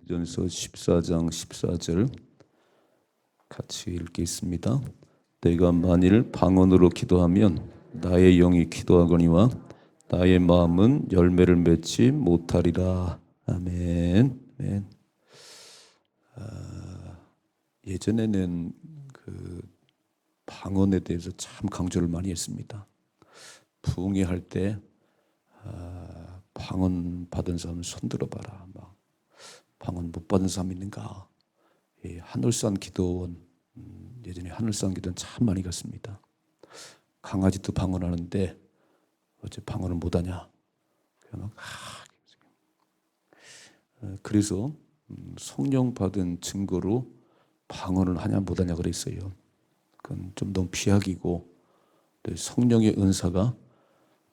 전서 14장 14절 같이 읽겠습니다. 내가 만일 방언으로 기도하면 나의 영이 기도하거니와 나의 마음은 열매를 맺지 못하리라. 아멘. 아멘. 예전에는 그 방언에 대해서 참 강조를 많이 했습니다. 부흥회 할 때 방언 받은 사람 손 들어봐라. 막 방언 못 받은 사람 있는가? 하늘산 기도원, 예전에 하늘산 기도원 참 많이 갔습니다. 강아지도 방언하는데 어째 방언을 못하냐? 그래서 성령 받은 증거로 방언을 하냐 못하냐 그랬어요. 그건 좀 너무 비약이고, 성령의 은사가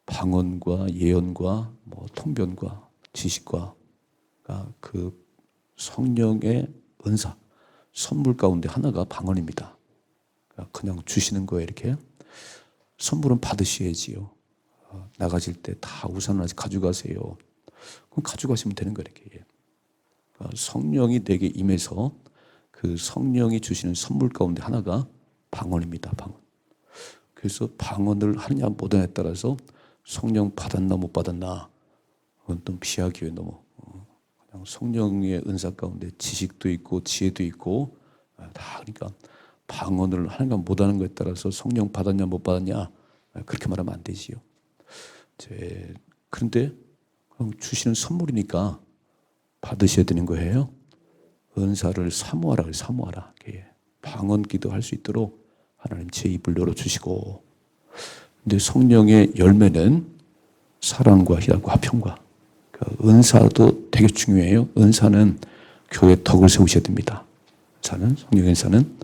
방언과 예언과 뭐 통변과 지식과 그 성령의 은사, 선물 가운데 하나가 방언입니다. 그냥 주시는 거예요. 이렇게 선물은 받으셔야지요. 나가실 때 다 우산 하나씩 가져가세요. 그럼 가져가시면 되는 거예요. 이렇게 성령이 내게 임해서 그 성령이 주시는 선물 가운데 하나가 방언입니다. 방언. 그래서 방언을 하느냐 못하냐에 따라서 성령 받았나 못 받았나, 그건 좀 비약이에요. 너무 그냥 성령의 은사 가운데 지식도 있고 지혜도 있고 다, 그러니까 방언을 하는가 못하는 것에 따라서 성령 받았냐 못 받았냐 그렇게 말하면 안 되지요. 그런데 주시는 선물이니까 받으셔야 되는 거예요. 은사를 사모하라. 사모하라. 방언 기도할 수 있도록 하나님 제 입을 열어주시고, 근데 성령의 열매는 사랑과 희락과 화평과, 은사도 되게 중요해요. 은사는 교회 덕을 세우셔야 됩니다. 성령의 은사는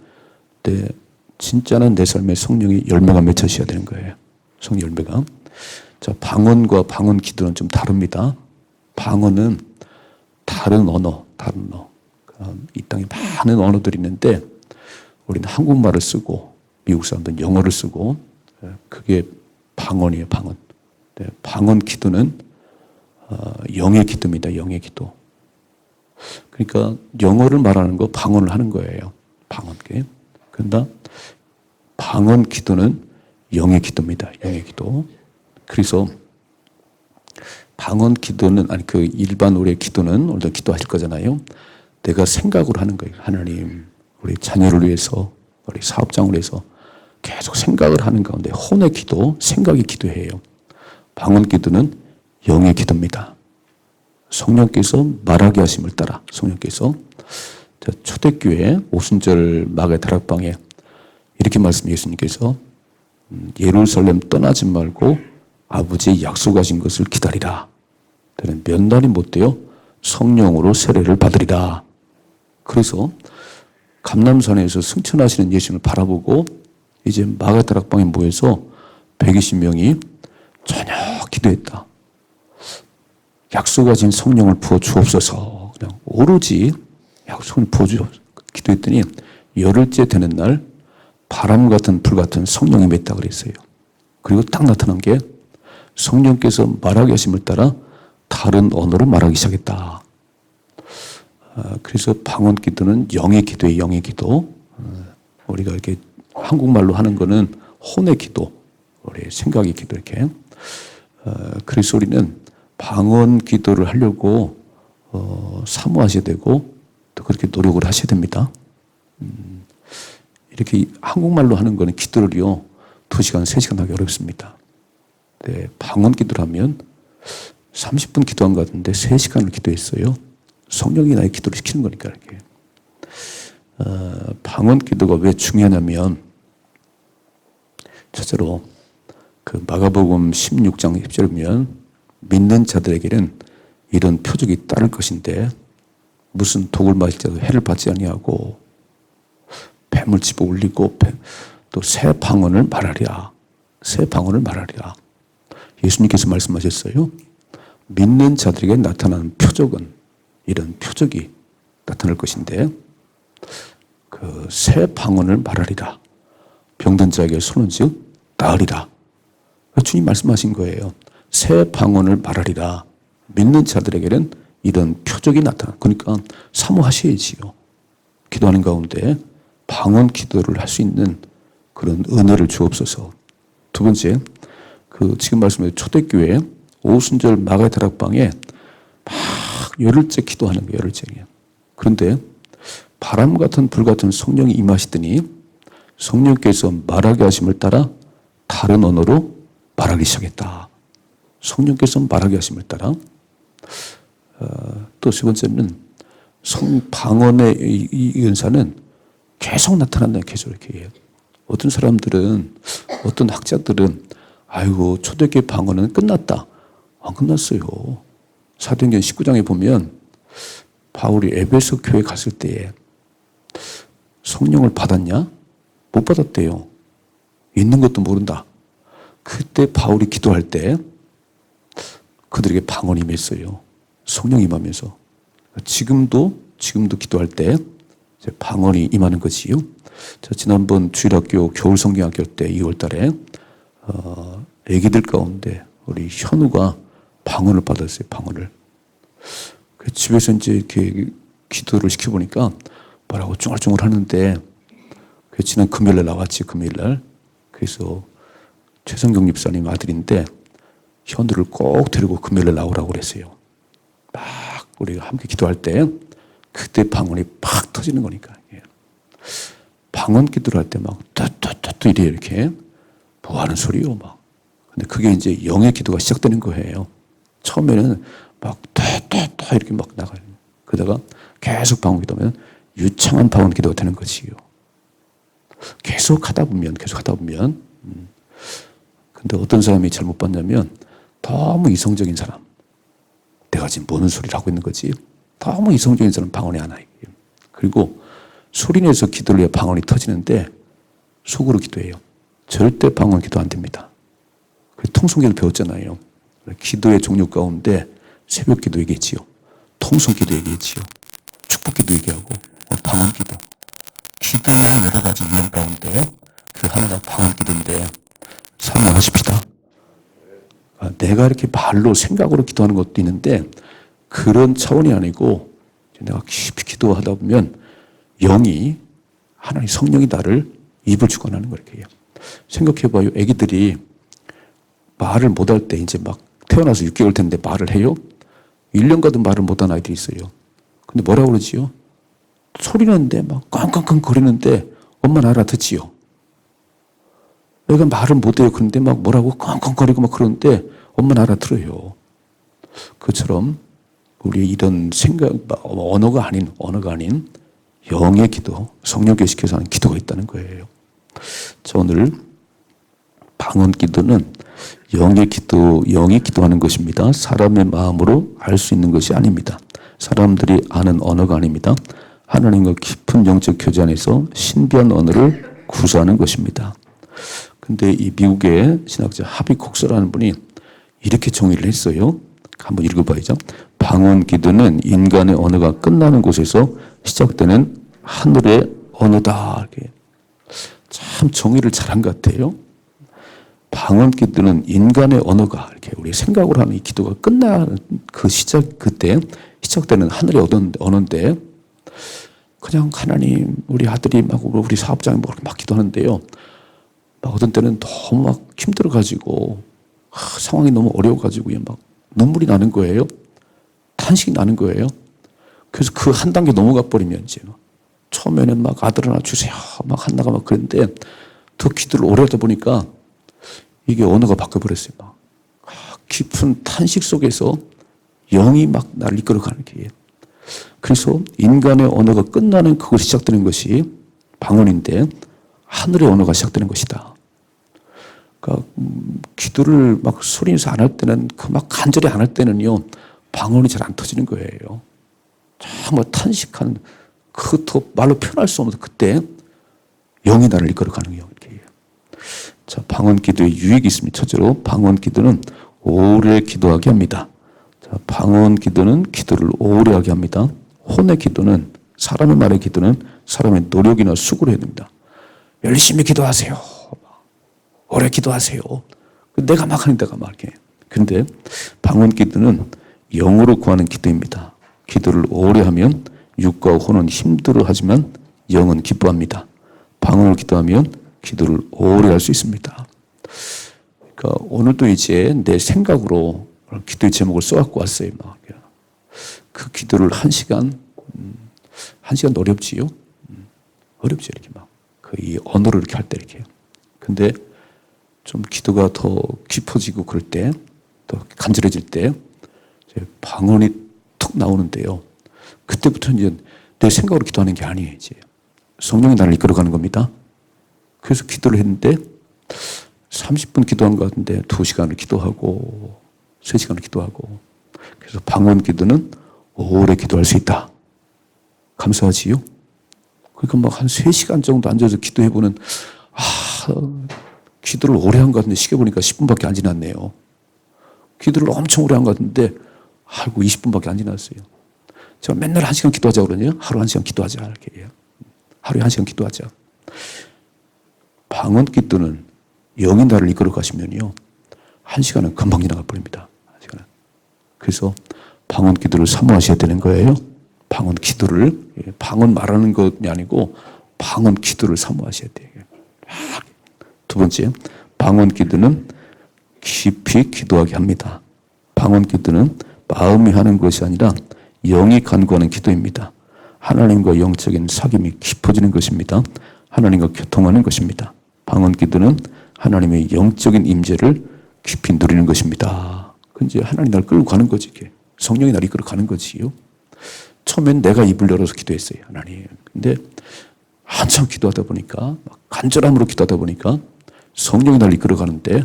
진짜는 내 삶에 성령의 열매가 맺혀져야 되는 거예요. 성령 열매가. 자, 방언과 방언 기도는 좀 다릅니다. 방언은 다른 언어. 이 땅에 많은 언어들이 있는데 우리는 한국말을 쓰고 미국 사람들은 영어를 쓰고, 그게 방언이에요. 방언. 방언 기도는 영의 기도입니다. 영의 기도. 그러니까 영어를 말하는 거 방언을 하는 거예요. 방언. 그런데 방언 기도는 영의 기도입니다. 영의 기도. 그래서 방언 기도는, 그 일반 우리의 기도는, 오늘도 기도하실 거잖아요. 내가 생각으로 하는 거예요. 하나님, 우리 자녀를 위해서, 우리 사업장을 위해서 계속 생각을 하는 가운데 혼의 기도, 생각의 기도예요. 방언 기도는 영의 기도입니다. 성령께서 말하게 하심을 따라, 성령께서. 초대교회 오순절 마가의 다락방에 이렇게 말씀해 예수님께서 예루살렘 떠나지 말고 아버지의 약속하신 것을 기다리라. 몇 날이 못 돼요? 성령으로 세례를 받으리라. 그래서 감람산에서 승천하시는 예수님을 바라보고 이제 마가 다락방에 모여서 120명이 저녁 기도했다. 약속하신 성령을 부어 주옵소서. 그냥 오로지 약속을 부어 주옵소서 기도했더니 열흘째 되는 날 바람 같은 불 같은 성령이 맺다 그랬어요. 그리고 딱 나타난 게 성령께서 말하게 하심을 따라 다른 언어로 말하기 시작했다. 그래서 방언 기도는 영의 기도예요. 영의 기도. 우리가 이렇게 한국말로 하는 거는 혼의 기도, 우리 생각의 기도 이렇게. 그래서 우리는 방언 기도를 하려고 사모하셔야 되고 또 그렇게 노력을 하셔야 됩니다. 이렇게 한국말로 하는 거는 기도를요 2시간, 3시간 하기 어렵습니다. 방언 기도를 하면 30분 기도한 것 같은데 3시간을 기도했어요. 성령이 나의 기도를 시키는 거니까 이렇게. 방언 기도가 왜 중요하냐면, 첫째로 그 마가복음 16장 10절에 보면 믿는 자들에게는 이런 표적이 따를 것인데 무슨 독을 마실 자도 해를 받지 아니하고 뱀을 집어 올리고 또 새 방언을 말하리라. 새 방언을 말하리라. 예수님께서 말씀하셨어요. 믿는 자들에게 나타나는 표적은 이런 표적이 나타날 것인데 그 새 방언을 말하리라. 병든 자에게 손은 즉 나으리라. 주님 말씀하신 거예요. 새 방언을 말하리라. 믿는 자들에게는 이런 표적이 나타나. 그러니까 사모하셔야지요. 기도하는 가운데 방언 기도를 할 수 있는 그런 은혜를 주옵소서. 두 번째, 지금 말씀드린 초대교회 오순절 마가의 다락방에 막 열흘째 기도하는 거예요. 열흘째. 그런데 바람 같은 불 같은 성령이 임하시더니 성령께서 말하게 하심을 따라 다른 언어로 말하기 시작했다. 성령께서 말하게 하심을 따라. 또 세 번째는 방언의 이 은사는 계속 나타난다. 계속 이렇게. 어떤 사람들은, 어떤 학자들은 아이고 초대교회 방언은 끝났다. 안 끝났어요. 사도행전 19장에 보면 바울이 에베소 교회 갔을 때에 성령을 받았냐? 못 받았대요. 있는 것도 모른다. 그때 바울이 기도할 때 그들에게 방언이 임했어요. 성령이 임하면서. 지금도 기도할 때 방언이 임하는 거지요. 지난번 주일학교 겨울 성경학교 때 2월 달에 애기들 가운데 우리 현우가 방언을 받았어요. 방언을. 집에서 이제 이렇게 기도를 시켜보니까 뭐라고 쫑알쫑알 하는데 지난 금요일날 나왔지. 금요일날. 그래서 최성경 집사님 아들인데 현우를 꼭 데리고 금요일날 나오라고 그랬어요. 막 우리가 함께 기도할 때 그때 방언이 팍 터지는 거니까. 방언 기도를 할 때 막 뚜뚜뚜뚜 이렇게 뭐 하는 소리요 막. 근데 그게 이제 영의 기도가 시작되는 거예요. 처음에는 막 뚜뚜뚜 이렇게 막 나가요. 그러다가 계속 방언 기도하면 유창한 방언 기도가 되는 거지요. 계속 하다 보면. 근데 어떤 사람이 잘못 봤냐면 너무 이성적인 사람. 내가 지금 뭐는 소리를 하고 있는 거지? 너무 이성적인 사람 방언이 안 와요. 그리고 소리내서 기도를 해야 방언이 터지는데 속으로 기도해요. 절대 방언 기도 안 됩니다. 통성기도 배웠잖아요. 기도의 종류 가운데 새벽 기도 얘기했지요. 통성 기도 얘기했지요. 축복 기도 얘기하고 방언 기도. 기도의 여러 가지 유형 가운데 그 하나가 방언 기도인데 사모하십시다. 내가 이렇게 말로 생각으로 기도하는 것도 있는데 그런 차원이 아니고 내가 깊이 기도하다 보면 영이 하나님 성령이 나를 입을 주관하는 거예요. 이렇게. 생각해봐요. 애기들이 말을 못할 때 이제 막 태어나서 6개월 됐는데 말을 해요. 1년가도 말을 못한 아이들이 있어요. 근데 뭐라고 그러지요? 소리 나는데 막 깡깡깡 거리는데 엄마는 알아듣지요. 애가 말을 못해요. 그런데 막 뭐라고 깡깡거리고 막 그러는데 엄마는 알아들어요. 그처럼 우리 이런 생각, 언어가 아닌 영의 기도, 성령께 시켜서 하는 기도가 있다는 거예요. 자, 오늘 방언 기도는 영의 기도하는 것입니다. 사람의 마음으로 알 수 있는 것이 아닙니다. 사람들이 아는 언어가 아닙니다. 하나님과 깊은 영적 교제 안에서 신비한 언어를 구사하는 것입니다. 근데 이 미국의 신학자 하비 콕스라는 분이 이렇게 정의를 했어요. 한번 읽어봐야죠. 방언 기도는 인간의 언어가 끝나는 곳에서 시작되는 하늘의 언어다. 이렇게. 참 정의를 잘한 것 같아요. 방언 기도는 인간의 언어가 이렇게 우리 생각으로 하는 이 기도가 끝나는 그때 시작되는 하늘의 언어인데 그냥 하나님 우리 아들이 막 우리 사업장이 막 기도하는데요. 막 어떤 때는 너무 막 힘들어가지고 상황이 너무 어려워가지고 막 눈물이 나는 거예요. 탄식이 나는 거예요. 그래서 그 한 단계 넘어가 버리면 이제 처음에는 막 아들 하나 주세요. 막 한다가 막 그랬는데 더 기도를 오래 하다 보니까 이게 언어가 바뀌어버렸어요. 막 깊은 탄식 속에서 영이 막 나를 이끌어가는 게. 그래서 인간의 언어가 끝나는 그것이 시작되는 것이 방언인데 하늘의 언어가 시작되는 것이다. 그러니까 기도를 막 소리내서 안 할 때는 막 간절히 안 할 때는요 방언이 잘 안 터지는 거예요. 정말 탄식한 그것도 말로 표현할 수 없는 그때 영이 나를 이끌어가는 거예요. 자, 방언 기도의 유익이 있습니다. 첫째로 방언 기도는 오래 기도하게 합니다. 자, 방언 기도는 기도를 오래 하게 합니다. 혼의 기도는 사람의 말의 기도는 사람의 노력이나 수고로 해야 됩니다. 열심히 기도하세요. 오래 기도하세요. 내가 막 하는 데가 막 이렇게. 근데 방언 기도는 영으로 구하는 기도입니다. 기도를 오래 하면 육과 혼은 힘들어하지만 영은 기뻐합니다. 방언을 기도하면 기도를 오래 할 수 있습니다. 그러니까 오늘도 이제 내 생각으로 기도의 제목을 써갖고 왔어요. 그 기도를 1시간, 1시간 어렵지요? 어렵죠, 이렇게 막. 이 언어를 이렇게 할 때 이렇게. 근데 좀 기도가 더 깊어지고 그럴 때, 더 간절해질 때, 방언이 툭 나오는데요. 그때부터 이제 내 생각으로 기도하는 게 아니에요, 이제. 성령이 나를 이끌어가는 겁니다. 그래서 기도를 했는데, 30분 기도한 것 같은데, 2시간을 기도하고, 3시간을 기도하고, 그래서 방언 기도는 오래 기도할 수 있다. 감사하지요? 그러니까 막 한 3시간 정도 앉아서 기도해보는, 기도를 오래 한 것 같은데 시계 보니까 10분밖에 안 지났네요. 기도를 엄청 오래 한 것 같은데, 아이고, 20분밖에 안 지났어요. 제가 맨날 1시간 기도하자고 그러네요. 하루 1시간 기도하자. 이렇게 해요. 하루에 1시간 기도하자. 방언 기도는 영이 나를 이끌어 가시면요. 1시간은 금방 지나가 버립니다. 1시간은. 그래서 방언 기도를 사모하셔야 되는 거예요. 방언 기도를, 방언 말하는 것이 아니고 방언 기도를 사모하셔야 돼요. 두 번째, 방언 기도는 깊이 기도하게 합니다. 방언 기도는 마음이 하는 것이 아니라 영이 간구하는 기도입니다. 하나님과 영적인 사귐이 깊어지는 것입니다. 하나님과 교통하는 것입니다. 방언 기도는 하나님의 영적인 임재를 깊이 누리는 것입니다. 그 이제 하나님 날 끌고 가는 거지. 이게. 성령이 날 이끌어 가는 거지요. 처음엔 내가 입을 열어서 기도했어요. 하나님. 근데 한참 기도하다 보니까 간절함으로 기도하다 보니까 성령이 날 이끌어 가는데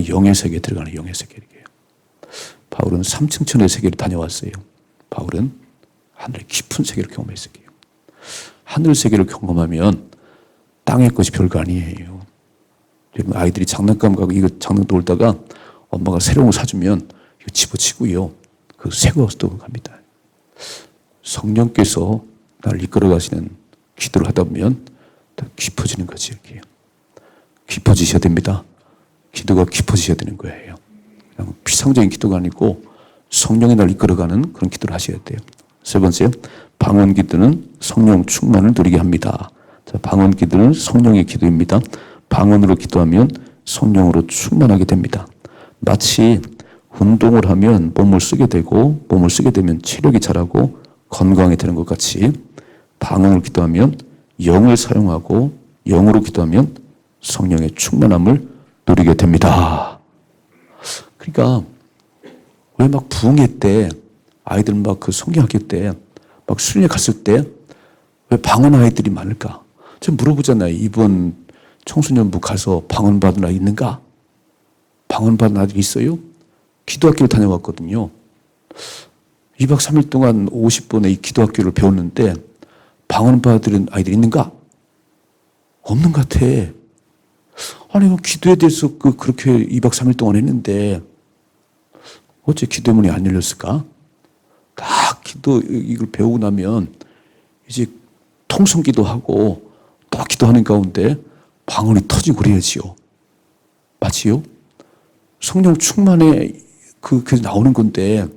영의 세계에 들어가는 영의 세계. 바울은 3층 천의 세계를 다녀왔어요. 바울은 하늘의 깊은 세계를 경험했어요. 하늘 세계를 경험하면 땅의 것이 별거 아니에요. 아이들이 장난감 가고 이거 장난감 놀다가 엄마가 새로운 거 사주면 이거 집어치고요. 그 새거 또 갑니다. 성령께서 나를 이끌어 가시는 기도를 하다 보면 더 깊어지는 거지. 이렇게. 깊어지셔야 됩니다. 기도가 깊어지셔야 되는 거예요. 그냥 피상적인 기도가 아니고 성령이 날 이끌어가는 그런 기도를 하셔야 돼요. 세 번째, 방언 기도는 성령 충만을 누리게 합니다. 자, 방언 기도는 성령의 기도입니다. 방언으로 기도하면 성령으로 충만하게 됩니다. 마치 운동을 하면 몸을 쓰게 되고 몸을 쓰게 되면 체력이 자라고 건강이 되는 것 같이 방언을 기도하면 영을 사용하고 영으로 기도하면 성령의 충만함을 누리게 됩니다. 그러니까 왜 막 부흥회 때 아이들 막 그 성경학교 때 막 수련회 갔을 때 왜 방언 아이들이 많을까? 제가 물어보잖아요. 이번 청소년부 가서 방언 받은 아이 있는가? 방언 받은 아이들이 있어요? 기도학교를 다녀왔거든요. 2박 3일 동안 50번의 이 기도학교를 배웠는데 방언 받은 아이들이 있는가? 없는 것 같아. 아니, 기도에 대해서 그렇게 2박 3일 동안 했는데 어째 기도문이 안 열렸을까? 딱 기도 이걸 배우고 나면 이제 통성 기도하고 또 기도하는 가운데 방언이 터지고 그래야지요. 맞지요? 성령 충만에 그게 나오는 건데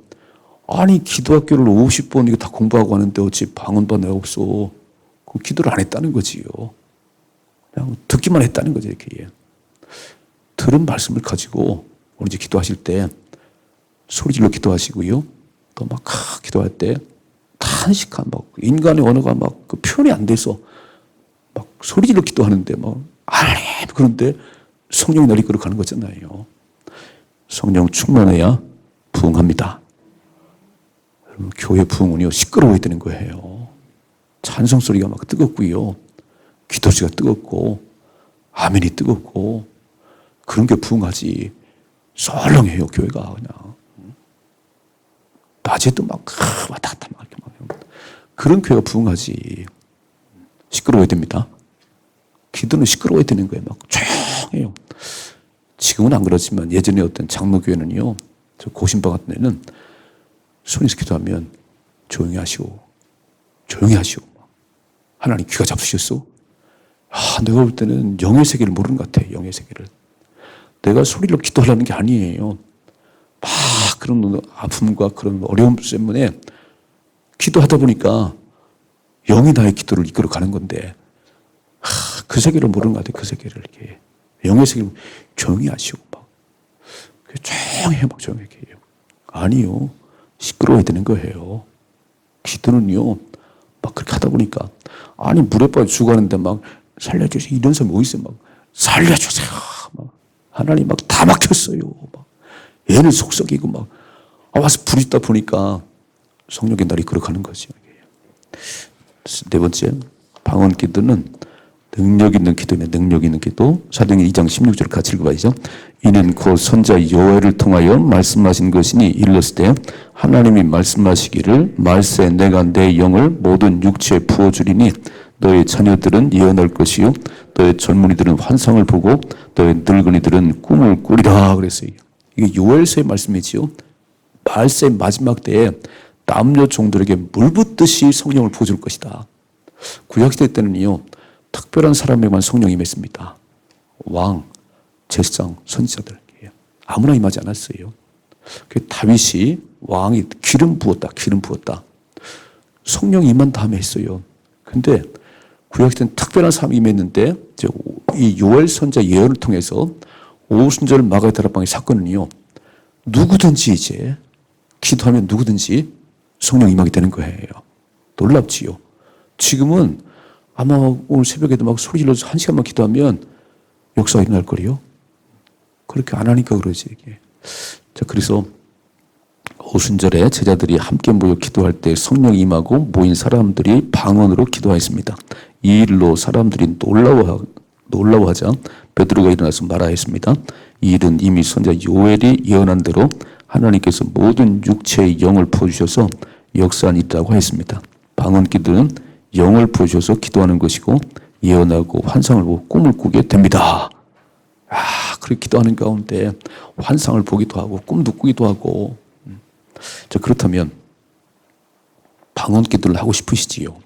아니 기도학교를 50번 이거 다 공부하고 하는데 어찌 방언반 내가 없어. 그 기도를 안 했다는 거지요. 그냥 듣기만 했다는 거죠. 이렇게. 들은 말씀을 가지고 오늘 이제 기도하실 때 소리질러 기도하시고요. 또 막 기도할 때 탄식한 막 인간의 언어가 막 그 표현이 안 돼서 막 소리질러 기도하는데 막 알레 그런데 성령이 날 이끌어 가는 거잖아요. 성령 충만해야 부흥합니다. 여러분 교회 부흥은요 시끄러워야 되는 거예요. 찬송 소리가 막 뜨겁고요. 기도지가 뜨겁고 아멘이 뜨겁고 그런 게 부흥하지. 썰렁해요 교회가 그냥. 낮에도 막 왔다 갔다 막 그런 교회가 부흥하지. 시끄러워야 됩니다. 기도는 시끄러워야 되는 거예요. 막 조용해요. 지금은 안 그렇지만 예전에 어떤 장로교회는요. 저 고신방 같은 데는 손에서 기도하면 조용히 하시오. 조용히 하시오. 하나님 귀가 잡수셨어. 내가 볼 때는 영의 세계를 모르는 것 같아. 영의 세계를. 내가 소리로 기도하려는 게 아니에요. 막 그런 아픔과 그런 어려움 때문에 기도하다 보니까 영이 나의 기도를 이끌어 가는 건데, 그 세계를 모르는 것 같아요. 그 세계를 이렇게. 영의 세계를 조용히 하시고, 막. 조용히 해, 막 조용히 해요. 아니요. 시끄러워야 되는 거예요. 기도는요, 막 그렇게 하다 보니까, 아니, 물에 빠져 죽어가는데 막, 살려주세요. 이런 사람이 어딨어요? 막, 살려주세요. 막, 하나님 막 다 막혔어요. 막, 얘는 속썩이고 막, 와서 부딪다 보니까 성령의 날이 걸어가는 거죠. 네 번째, 방언 기도는 능력 있는 기도면 능력 있는 기도. 사도행전 2장 16절 같이 읽어봐야죠. 이는 곧 선자 요엘을 통하여 말씀하신 것이니 이르렀을 때 하나님이 말씀하시기를 말세 내가 내 영을 모든 육체에 부어주리니 너의 자녀들은 예언할 것이요 너의 젊은이들은 환상을 보고 너의 늙은이들은 꿈을 꾸리라 그랬어요. 이게 요엘서의 말씀이지요. 말세 마지막 때에 남녀 종들에게 물 붓듯이 성령을 부어줄 것이다. 구약시대 때는요, 특별한 사람에게만 성령이 임했습니다. 왕, 제사장, 선지자들. 아무나 임하지 않았어요. 다윗이 왕이 기름 부었다. 성령이 임한 다음에 했어요. 근데 구약시대는 특별한 사람이 임했는데 이 요엘 선지자 예언을 통해서 오순절 마가의 다락방의 사건은요, 누구든지 이제 기도하면 누구든지 성령 임하게 되는 거예요. 놀랍지요. 지금은 아마 오늘 새벽에도 막 소리 질러서 1시간만 기도하면 역사가 일어날 거래요. 그렇게 안 하니까 그러지, 이게. 자, 그래서 오순절에 제자들이 함께 모여 기도할 때 성령이 임하고 모인 사람들이 방언으로 기도하였습니다. 이 일로 사람들이 놀라워하자 베드로가 일어나서 말하였습니다. 이 일은 이미 선지자 요엘이 예언한 대로 하나님께서 모든 육체의 영을 부어주셔서 역사한 일이라고 했습니다. 방언 기도는 영을 부어주셔서 기도하는 것이고 예언하고 환상을 보고 꿈을 꾸게 됩니다. 그렇게 기도하는 가운데 환상을 보기도 하고 꿈도 꾸기도 하고. 자, 그렇다면 방언 기도를 하고 싶으시지요?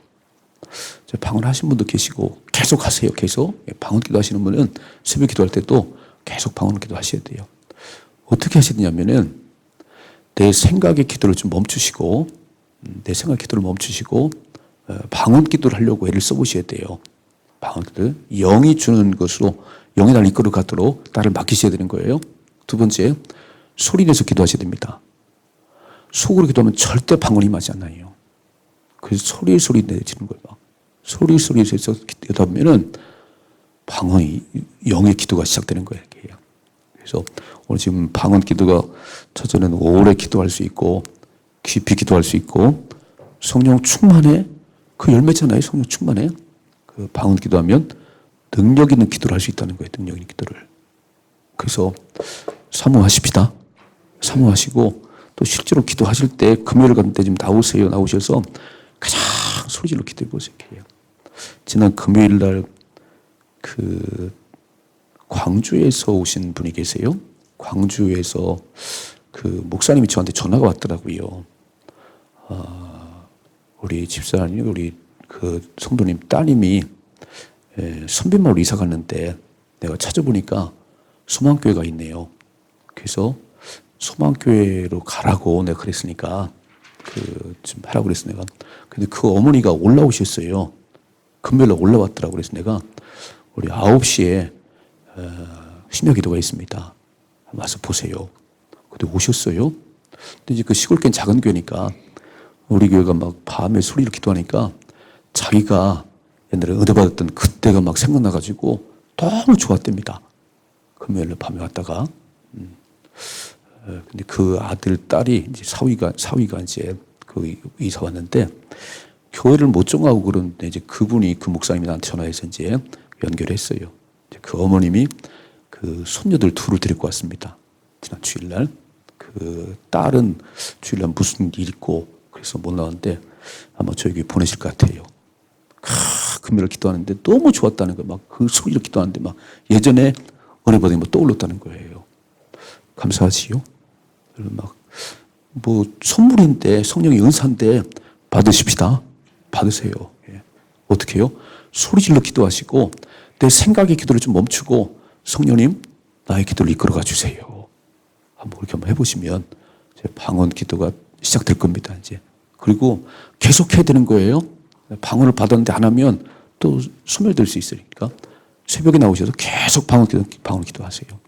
방언 하신 분도 계시고 계속 하세요. 계속. 방언 기도 하시는 분은 새벽 기도할 때도 계속 방언 기도 하셔야 돼요. 어떻게 하셔야 되냐면은 내 생각의 기도를 좀 멈추시고 방언 기도를 하려고 애를 써보셔야 돼요. 방언 기도. 영이 주는 것으로 영이 나를 이끌어 가도록 나를 맡기셔야 되는 거예요. 두 번째, 소리 내서 기도하셔야 됩니다. 속으로 기도하면 절대 방언이 임하지 않아요. 그래서 소리 내지는 거예요. 소리에서 기도하다 보면은 방언이, 영의 기도가 시작되는 거예요. 그래서 오늘 지금 방언 기도가 첫째는 오래 기도할 수 있고 깊이 기도할 수 있고 성령 충만해. 그 열매잖아요. 성령 충만해. 그 방언 기도하면 능력 있는 기도를 할 수 있다는 거예요. 능력 있는 기도를. 그래서 사모하십시다. 사모하시고 또 실제로 기도하실 때 금요일 같은 때 좀 나오셔서 가장 소리질러 기도해 보세요. 지난 금요일 날 광주에서 오신 분이 계세요. 광주에서 목사님이 저한테 전화가 왔더라고요. 우리 집사님, 우리 성도님 따님이 선빈마을 이사 갔는데 내가 찾아보니까 소망교회가 있네요. 그래서 소망교회로 가라고 내가 그랬으니까 좀 하라고 그랬어 내가. 근데 그 어머니가 올라오셨어요. 금요일날 올라왔더라고. 그래서 내가 우리 9시에 심야 기도가 있습니다. 와서 보세요. 근데 오셨어요. 근데 이제 그 시골 圏 작은 교회니까 우리 교회가 막 밤에 소리로 기도하니까 자기가 옛날에 은혜 받았던 그때가 막 생각나가지고 너무 좋았답니다. 금요일날 밤에 왔다가. 근데 그 아들, 딸이 이제 사위가 이제 이사 왔는데 교회를 못 정하고 그러는데 이제 그분이 그 목사님이 나한테 전화해서 이제 연결했어요. 이제 그 어머님이 그 손녀들 둘을 데리고 왔습니다. 지난 주일날. 그 딸은 주일날 무슨 일 있고 그래서 못 나왔는데 아마 저희 교회 보내실 것 같아요. 금요일 기도하는데 너무 좋았다는 거예요. 막 그 소리로 기도하는데 막 예전에 은혜 받은 거 떠올랐다는 거예요. 감사하지요? 막 선물인데 성령의 은사인데 받으십시다. 받으세요. 예. 어떻게 해요? 소리질러 기도하시고 내 생각의 기도를 좀 멈추고 성령님 나의 기도를 이끌어가 주세요. 한번 이렇게 한번 해보시면 방언 기도가 시작될 겁니다. 이제 그리고 계속 해야 되는 거예요. 방언을 받았는데 안 하면 또 소멸될 수 있으니까 새벽에 나오셔서 계속 방언 기도하세요.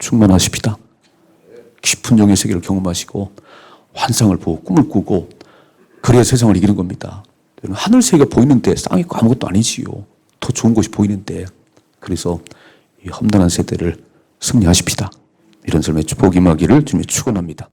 충만하십니다. 깊은 영의 세계를 경험하시고 환상을 보고 꿈을 꾸고 그래야 세상을 이기는 겁니다. 하늘 세계가 보이는데 땅이 아무것도 아니지요. 더 좋은 곳이 보이는데. 그래서 이 험난한 세대를 승리하십시다. 이런 삶의 축복이 임하기를 주님의 축원합니다.